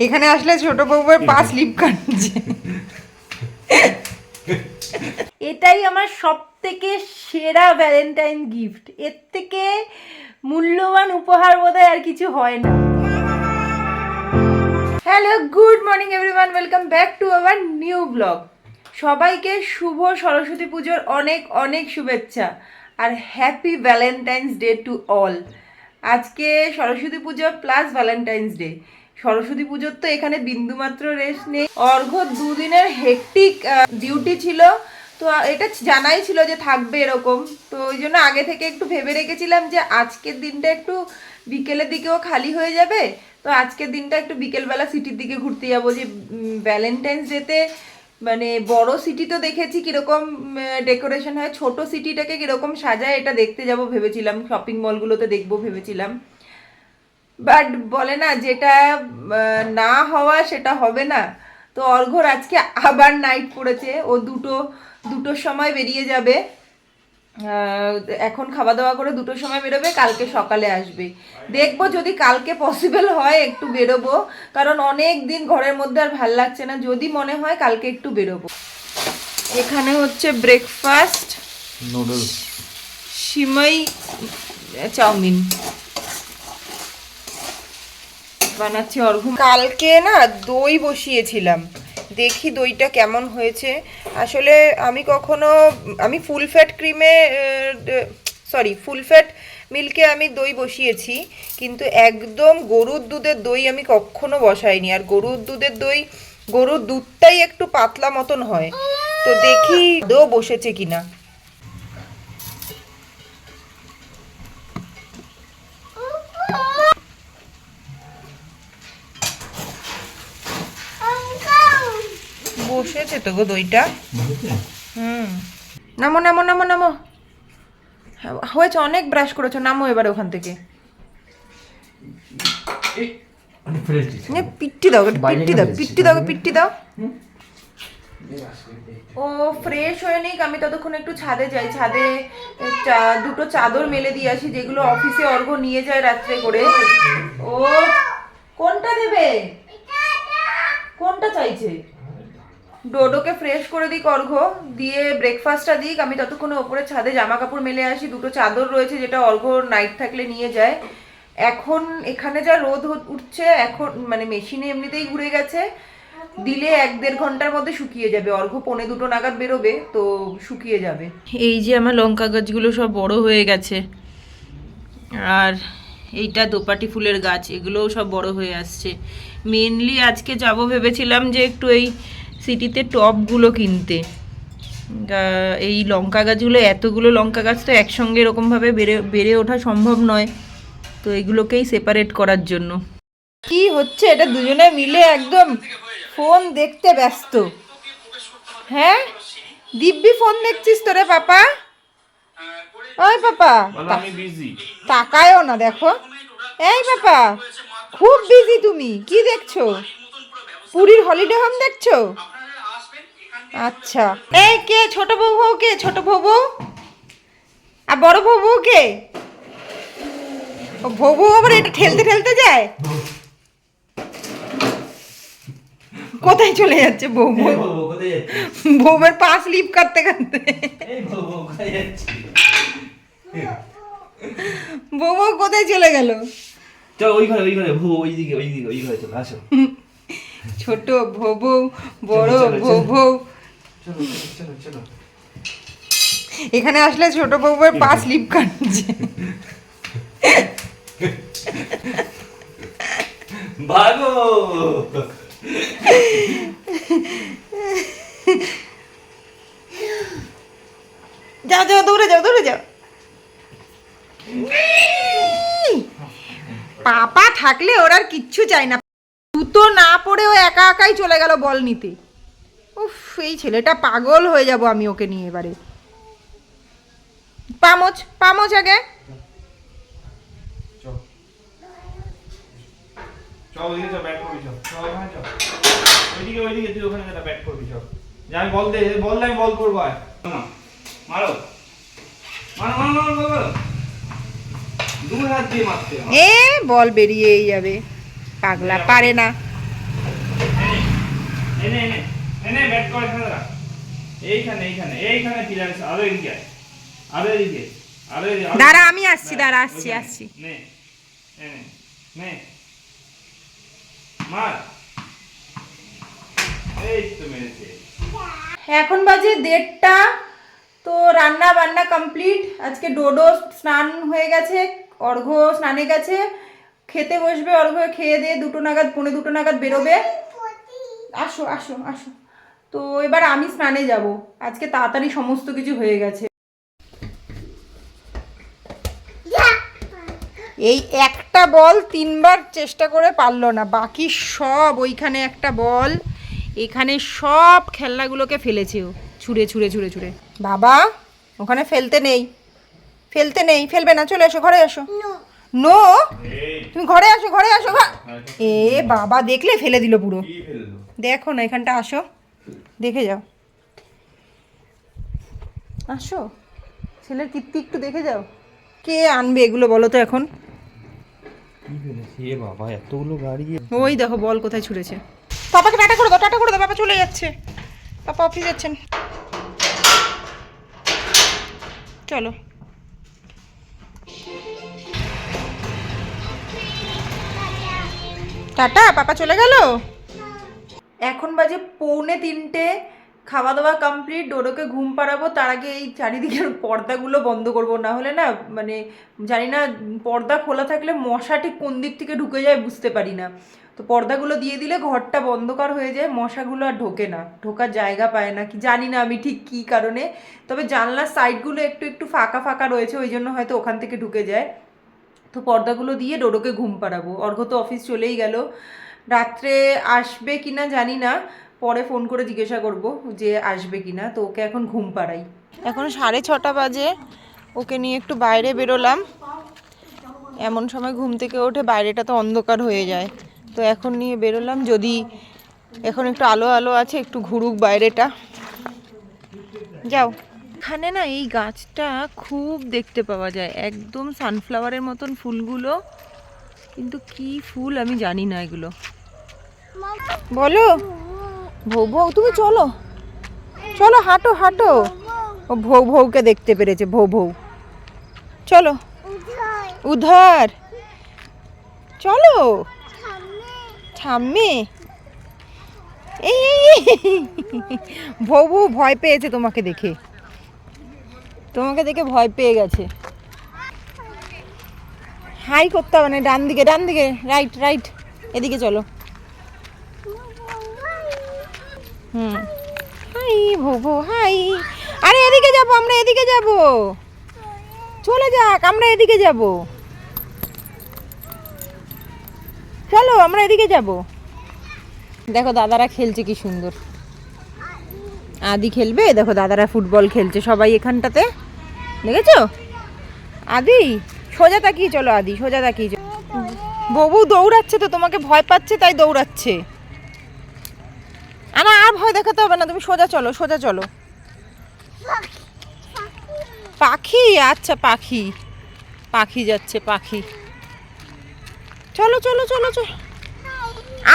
এখানে আসলে ছোট বউয়ের পা স্লিপ কাটছে। এটাই আমার সব থেকে সেরা ভ্যালেন্টাইন গিফট। এর থেকে মূল্যবান উপহার বোধহয় আর কিছু হয় না। Hello, good morning everyone, welcome back to our new blog. সবাইকে শুভ সরস্বতী পুজোর অনেক অনেক শুভেচ্ছা আর happy Valentine's day to all. আজকে সরস্বতী পুজো প্লাস ভ্যালেন্টাইন্স ডে। সরস্বতী পুজোর তো এখানে বিন্দুমাত্র রেস্ট নেই। অর্ঘ্য দুদিনের হেকটিক ডিউটি ছিল, তো এটা জানাই ছিল যে থাকবে এরকম। তো ওই জন্য আগে থেকে একটু ভেবে রেখেছিলাম যে আজকের দিনটা একটু বিকেলের দিকেও খালি হয়ে যাবে, তো আজকের দিনটা একটু বিকেলবেলা সিটির দিকে ঘুরতে যাবো। যে ভ্যালেন্টাইন্স ডেতে মানে বড় সিটি তো দেখেছি কীরকম ডেকোরেশন হয়, ছোট সিটিটাকে কীরকম সাজায় এটা দেখতে যাব ভেবেছিলাম, শপিং মলগুলোতে দেখবো ভেবেছিলাম। বাট বলে না যেটা না হওয়া সেটা হবে না। তো অর্ঘ্যর আজকে আবার নাইট পড়েছে, ও দুটোর সময় বেরিয়ে যাবে। এখন খাওয়া দাওয়া করে দুটোর সময় বেরোবে, কালকে সকালে আসবে। দেখবো যদি কালকে পসিবল হয় একটু বেরোবো, কারণ অনেক দিন ঘরের মধ্যে আর ভাল লাগছে না। যদি মনে হয় কালকে একটু বেরোবো। এখানে হচ্ছে ব্রেকফাস্ট, নুডলস, সিমাই, চাউমিন বানাচ্ছি অর্ঘ্য। কালকে না দই বসিয়েছিলাম, দেখি দইটা কেমন হয়েছে। আসলে আমি ফুল ফ্যাট ফুল ফ্যাট মিল্কে আমি দই বসিয়েছি, কিন্তু একদম গরুর দুধের দই আমি কখনো বসাইনি। আর গরুর দুধটাই একটু পাতলা মতন হয়, তো দেখি বসেছে কিনা। বসেছে তো গো দইটা। নামো নামো নামো নামো, হয়েছে, অনেক ব্রাশ করেছো, নামো এবার ওখান থেকে। পিট্টি দাও, পিট্টি দাও। ও ফ্রেশ হয়ে নিক, আমি ততক্ষণ একটু ছাদে যাই। ছাদে দুটো চাদর মেলে দিয়ে আসি, যেগুলো অফিসে অর্ঘ্য নিয়ে যায় রাত্রে করে। ও কোনটা দেবে, কোনটা চাইছে? ডোডোকে ফ্রেশ করে দিক অর্ঘ্য, দিয়ে ব্রেকফাস্টটা দিক, আমি ততক্ষণে ওপরে ছাদে জামা কাপড় মেলে আসি। দুটো চাদর রয়েছে যেটা অর্ঘ্য নাইট থাকলে নিয়ে যায়। এখন এখানে যা রোদ উঠছে, এখন মানে মেশিনে এমনিতেই ঘুরে গেছে, দিলে 1-1.5 ঘন্টার মধ্যে শুকিয়ে যাবে। অর্ঘ্য 1:45 নাগাদ বেরোবে, তো শুকিয়ে যাবে। এই যে আমার লঙ্কা গাছগুলো সব বড় হয়ে গেছে, আর এইটা দোপাটি ফুলের গাছ, এগুলোও সব বড় হয়ে আসছে। মেনলি আজকে যাব ভেবেছিলাম যে একটু এই সিটিতে টবগুলো কিনতে। এই লঙ্কা গাছগুলো, এতগুলো লঙ্কা গাছ তো একসঙ্গে এরকমভাবে বেড়ে ওঠা সম্ভব নয়, তো এগুলোকেই সেপারেট করার জন্য। কি হচ্ছে এটা, দুজনে মিলে একদম ফোন দেখতে ব্যস্ত। হ্যাঁ দিব্যি ফোন দেখছিস তো রে পাপা? ওই পাপা তাকায়ও না, দেখো। এই পাপা খুব বিজি, তুমি কি দেখছো? পুরীর হলিডে হোম দেখছো? আচ্ছা, এই কে ছোট বউ? কে ছোট বউ? আর বড় বউ কে? ও বউ আবার এটা ঠেলতে ঠেলতে যায়। কোথায় চলে যাচ্ছে বউ? বউয়ের পা স্লিপ কাটতে কাটতে বউ কোথায় চলে গেল? ছোট বউ, বড় বউ। এখানে আসলে ছোট বউয়ের পা স্লিপ কাটছে। ভাগো যাও, দৌড়ে যাও। পাপা থাকলে ওর আর কিচ্ছু চাই না। জুতো না পরে ও একা একাই চলে গেল বল নিতে। উফ, এই ছেলেটা পাগল হয়ে যাব আমি ওকে নিয়ে এবারে। পামোচ আগে। আমি বল করবো। মারো এ বল বেরিয়েই যাবে, পাগলা পারে না। এনে এনে এনে ব্যাট করে এখানে রাখ। এইখানে পিলার আরো এদিকে আয়। আরো এদিকে দাঁড়া আমি আসছি, দাঁড়া আসছি। নে এনে নে মার। এই তো মেরেছে। এখন বাজে 1:30, তো রান্না বান্না কমপ্লিট। আজকে ডোডো স্নান হয়ে গেছে, অর্ঘ্য স্নানে গেছে, খেতে বসবে। অর্ঘ্য খেয়ে দিয়ে 2টো নাগাদ 2:45 নাগাদ বেরোবে। আসো আসো আসো। তো এবার আমি স্নানে যাব, আজকে তাড়াতাড়ি সমস্ত কিছু হয়ে গেছে। এই একটা বল 3বার চেষ্টা করে পারলো না, বাকি সব ওইখানে একটা বল, এখানে সব খেলনাগুলোকে ফেলেছে ও ছুঁড়ে ছুঁড়ে ছুঁড়ে ছুঁড়ে। বাবা ওখানে ফেলতে নেই, ফেলবে না, চলে এসো ঘরে এসো। নো তুমি ঘরে আসো এ বাবা দেখলে ফেলে দিল পুরো। দেখো না এখানটা, আসো দেখে যাও, আসো ছেলের কীর্তি একটু দেখে যাও। কে আনবে এগুলো বলো তো এখন? বাবা এতগুলো গাড়ি। ওই দেখো বল কোথায় ছুঁড়েছে। পাপাকে টাটা করে দাও, পাপা চলে যাচ্ছে, পাপা অফিস যাচ্ছেন। চলো টাটা, পাপা চলে গেল। এখন বাজে 2:45, খাওয়া দাওয়া কমপ্লিট, ডোডোকে ঘুম পাড়াবো। তার আগে এই চারিদিকের পর্দাগুলো বন্ধ করবো, না হলে না মানে জানি না পর্দা খোলা থাকলে মশা ঠিক কোন দিক থেকে ঢুকে যায় বুঝতে পারি না। তো পর্দাগুলো দিয়ে দিলে ঘরটা বন্ধকার হয়ে যায়, মশাগুলো আর ঢোকে না, ঢোকার জায়গা পায় না, কি জানি না আমি ঠিক কী কারণে। তবে জানলার সাইডগুলো একটু একটু ফাঁকা ফাঁকা রয়েছে, ওই জন্য হয়তো ওখান থেকে ঢুকে যায়। তো পর্দাগুলো দিয়ে ডোডোকে ঘুম পাড়াবো। অর্ঘ্য তো অফিস চলেই গেল, রাত্রে আসবে কি না জানি না, পরে ফোন করে জিজ্ঞাসা করব যে আসবে কি না। তো ওকে এখন ঘুম পাড়াই। এখন 6:30 বাজে, ওকে নিয়ে একটু বাইরে বেরোলাম। এমন সময় ঘুম থেকে ওঠে, বাইরেটা তো অন্ধকার হয়ে যায়, তো এখন নিয়ে বেরোলাম। যদি এখন একটু আলো আলো আছে, একটু ঘুরুক বাইরেটা। যাও। এখানে না এই গাছটা খুব দেখতে পাওয়া যায়, একদম সানফ্লাওয়ারের মতন ফুলগুলো, কিন্তু কি ফুল আমি জানি না এগুলো। বলো ভৌ, তুমি চলো চলো, হাঁটো হাঁটো। ও ভৌকে দেখতে পেরেছে, ভৌ চলো উধার, চলো সামনে। এই ভৌ ভয় পেয়েছে তোমাকে দেখে ভয় পেয়ে গেছে। হাই করতে হবে না, ডান দিকে রাইট, এদিকে চলো। হাই ভৌ হাই। আরে এদিকে যাবো, আমরা এদিকে যাবো, চলে যাক, আমরা এদিকে যাবো, চলো আমরা এদিকে যাবো। দেখো দাদারা খেলছে কি সুন্দর, আদি খেলবে, দেখো দাদারা ফুটবল খেলছে সবাই এখানটাতে, দেখেছো? আদি সোজা তাকিয়ে চলো, আদি সোজা তাকিয়ে চলো। বউ দৌড়াচ্ছে তো, তোমাকে ভয় পাচ্ছে তাই দৌড়াচ্ছে। আর ভয় দেখাতে হবে না, তুমি সোজা চলো। পাখি, আচ্ছা পাখি যাচ্ছে, পাখি। চলো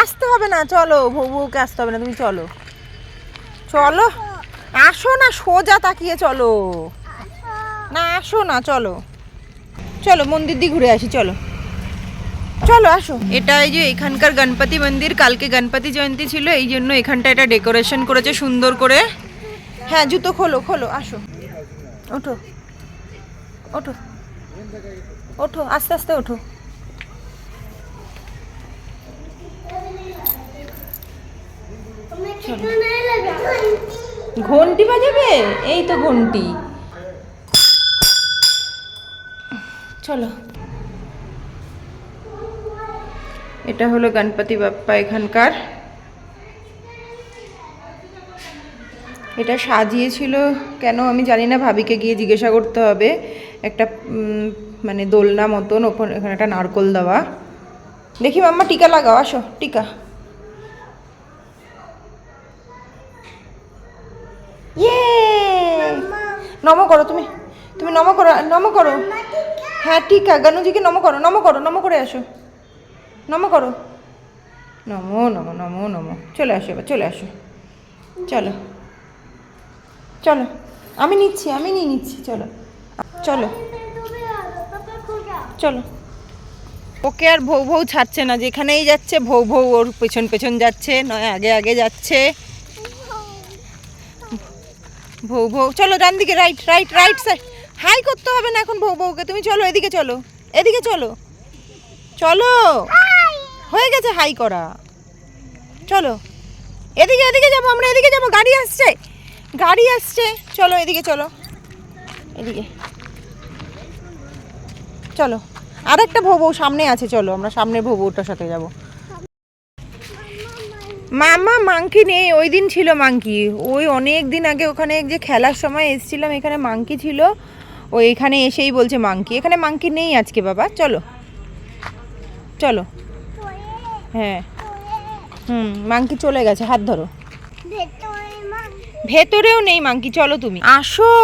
আসতে হবে না, চলো বউকে আসতে হবে না, তুমি চলো আসো না, সোজা তাকিয়ে চলো না, আসো না, চলো মন্দির দিয়ে ঘুরে আসি, চলো আসো। এটা এই যে এখানকার গণপতি মন্দির, কালকে গণপতি জয়ন্তী ছিল, এই জন্য এখানটা এটা ডেকোরেশন করেছে সুন্দর করে। হ্যাঁ জুতো খোলো, আসো, ওঠো আস্তে ওঠো। ঘন্টি বাজাবে, এই তো ঘন্টি, চলো। এটা হলো গণপতি বাপ্পা এখানকার। এটা সাজিয়েছিল কেন আমি জানি না, ভাবিকে গিয়ে জিজ্ঞাসা করতে হবে। একটা মানে দোলনা মতন, ওখানে এখানে একটা নারকোল দেওয়া। দেখি মাম্মা টিকা লাগাও, আসো টিকা। ইয়ে নম করো, তুমি নম করো। হ্যাঁ টিকা, গনুজিকে নম করে আসো, নম করো। নমো নমো নমো নমো। চলে আসো এবার, চলে আসো, চলো চলো, আমি নিচ্ছি, আমি নিয়ে নিচ্ছি, চলো চলো চলো। ওকে আর ভৌ ভৌ ছাড়ছে না, যেখানেই যাচ্ছে ভৌ ভৌ ওর পেছন পেছন যাচ্ছে, নয় আগে আগে যাচ্ছে। ভৌ ভৌ, চলো ডান দিকে, রাইট রাইট রাইট সাইড। হাই করতে হবে না এখন ভৌ ভৌকে, তুমি চলো এদিকে, চলো এদিকে, চলো চলো, হয়ে গেছে হাই করা। চলো এদিকে, এদিকে যাবো আমরা, এদিকে যাবো, গাড়ি আসছে, গাড়ি আসছে, চলো এদিকে, চলো এদিকে, চলো। আর একটা ভৌ ভৌ সামনে আছে, চলো আমরা সামনের ভৌ ভৌটার সাথে যাবো। মামা মাংকি নেই, ওই দিন ছিল মাংকি, ওই অনেক দিন আগে ওখানে যে খেলার সময় এসেছিলাম, এখানে মাংকি ছিল, ওই এখানে এসেই বলছে মাংকি, এখানে মাংকি নেই আজকে বাবা, চলো চলো। হ্যাঁ মাংকি চলে গেছে, হাত ধরো। ভেতরেও নেই মাংকি, চলো তুমি আসো,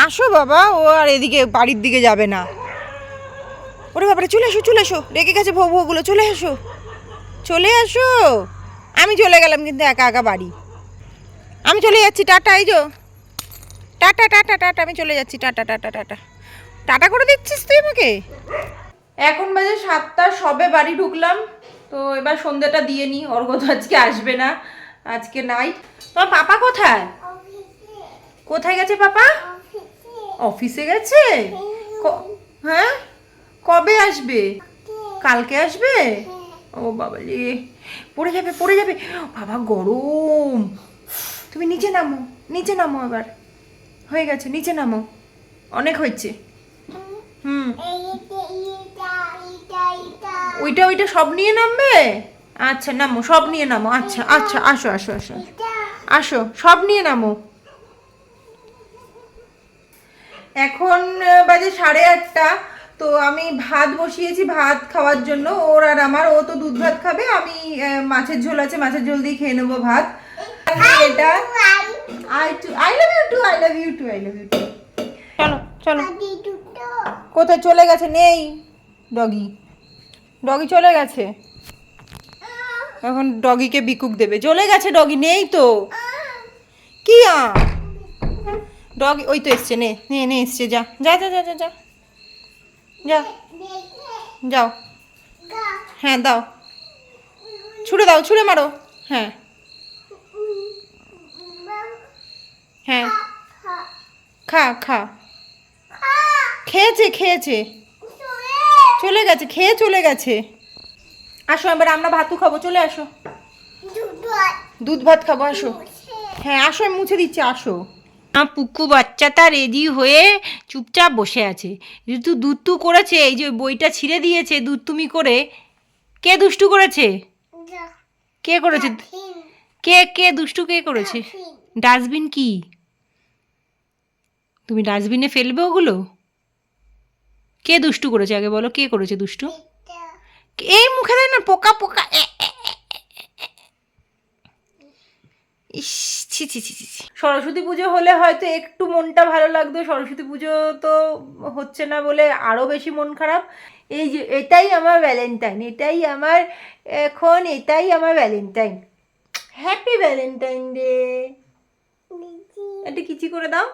আসো বাবা, ও আর এদিকে বাড়ির দিকে যাবে না। ওরে বাবারে, চলে এসো চলে এসো, রেগে গেছে ভৌ ভৌগুলো, চলে এসো চলে আসো। আমি চলে গেলাম কিন্তু একা একা বাড়ি, আমি চলে যাচ্ছি, টাটা, এই যো টাটা টাটা টাটা, আমি চলে যাচ্ছি, টাটা টাটা টাটা, টাটা করে দিচ্ছিস তুই আমাকে। এখন বাজে 7টা, সবে বাড়ি ঢুকলাম, তো এবার সন্ধ্যাটা দিয়ে নিই, অর্ঘ তো আজকে আসবে না, আজকে নাইট। তোমার পাপা কোথায়, কোথায় গেছে পাপা? অফিসে গেছে। হ্যাঁ, কবে আসবে? কালকে আসবে? ও বাবা রে, পড়ে যাবে পড়ে যাবে, বাবা গরম। তুমি নিচে নামো, নিচে নামো, আবার হয়ে গেছে, নিচে নামো, অনেক হয়েছে। ওইটা ওইটা সব নিয়ে নামবে? আচ্ছা নামো, সব নিয়ে নামো, আচ্ছা আচ্ছা, আসো আসো আসো আসো, সব নিয়ে নামো। এখন বাজে 8:30, তো আমি ভাত বসিয়েছি ভাত খাওয়ার জন্য, ওর আর আমার, ও তো দুধ ভাত খাবে, আমি মাছের ঝোল আছে, মাছের ঝোল দিয়ে খেয়ে নেবো ভাত। এটা I love you too, I love you too, I love you too. চলো চলো, কোথায় চলে গেছে? নেই ডগি, ডগি চলে গেছে, এখন ডগিকে বিকুক দেবে, চলে গেছে ডগি, নেই তো। কি ডগি ওই তো এসছে, নে নে নে এসছে, যা যা যা যা যা যা যা, যাও, হ্যাঁ দাও, ছুঁড়ে দাও, ছুঁড়ে মারো, হ্যাঁ হ্যাঁ, খা খা, খেয়েছে খেয়েছে, চলে গেছে, খেয়ে চলে গেছে। আসো এবার আমরা ভাতু খাবো, চলে আসো, দুধ ভাত খাবো, আসো, হ্যাঁ আসো, আমি মুছে দিচ্ছি, আসো। পুকু বাচ্চাটা রেডি হয়ে চুপচাপ বসে আছে, যেহেতু দুধ করেছে, এই যে বইটা ছিঁড়ে দিয়েছে দুধ করে। কে দুষ্টু করেছে? কে করেছে? কে কে দুষ্টু কে করেছে? ডাস্টবিন কি? তুমি ডাস্টবিনে ফেলবে ওগুলো? কে দুষ্টু করেছে আগে বলো, কে করেছে দুষ্টু? এই মুখে দেয় না, পোকা পোকা, ইস, ছি ছি ছি ছি। সরস্বতী পুজো হলে হয়তো একটু মনটা ভালো লাগতো, সরস্বতী পুজো তো হচ্ছে না বলে আরও বেশি মন খারাপ। এই যে এটাই আমার ভ্যালেন্টাইন, এটাই আমার, এখন এটাই আমার ভ্যালেন্টাইন। Happy Valentine day. একটা কিচি করে দাও,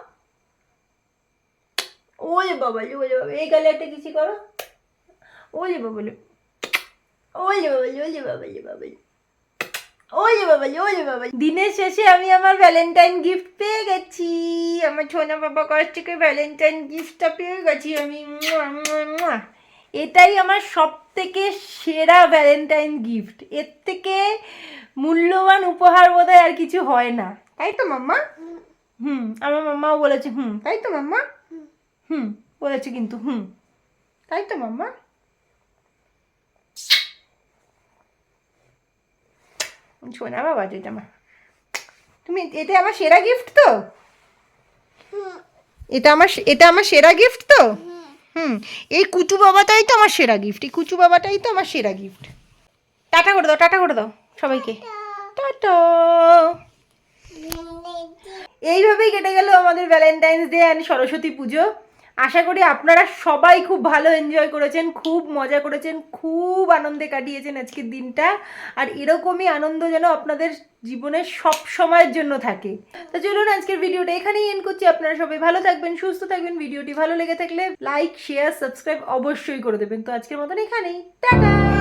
ওলে বাবালে, ওলে বাবা, এই গালে একটা কিচি করো, ওলে বাবালে, ওলে বাবালে, ওলে বাবালে বাবালে, ওলে বাবালে, ওলে বাবালে। দিনের শেষে আমি আমার ভ্যালেন্টাইন গিফট পেয়ে গেছি, আমার ছোনা বাবা কাছ থেকে ভ্যালেন্টাইন গিফটটা পেয়ে গেছি আমি। এটাই আমার সব থেকে সেরা ভ্যালেন্টাইন গিফট, এর থেকে মূল্যবান উপহার বোধহয় আর কিছু হয় না, তাই তো মাম্মা? আমার মাম্মাও বলেছে তাই তো মাম্মা? বলেছে কিন্তু তাই তো মাম্মা? শোনা বাবা, যেটা আমার, তুমি এটা আমার সেরা গিফট তো, এটা আমার সেরা গিফট তো। এই কুচু বাবাটাই তো আমার সেরা গিফট, এই কুচু বাবাটাই তো আমার সেরা গিফট। টাটা করে দাও, টাটা করে দাও সবাইকে, টাটা। এইভাবেই কেটে গেল আমাদের ভ্যালেন্টাইন্স ডে অ্যান্ড সরস্বতী পুজো। আশা করি আপনারা সবাই খুব ভালো এনজয় করেছেন, খুব মজা করেছেন, খুব আনন্দে কাটিয়েছেন আজকের দিনটা। আর এরকমই আনন্দ যেন আপনাদের জীবনের সব সময়ের জন্য থাকে। তো চলুন আজকের ভিডিওটা এখানেই এন্ড করছি। আপনারা সবাই ভালো থাকবেন, সুস্থ থাকবেন। ভিডিওটি ভালো লেগে থাকলে লাইক, শেয়ার, সাবস্ক্রাইব অবশ্যই করে দেবেন। তো আজকের মতন এখানেই, টাটা।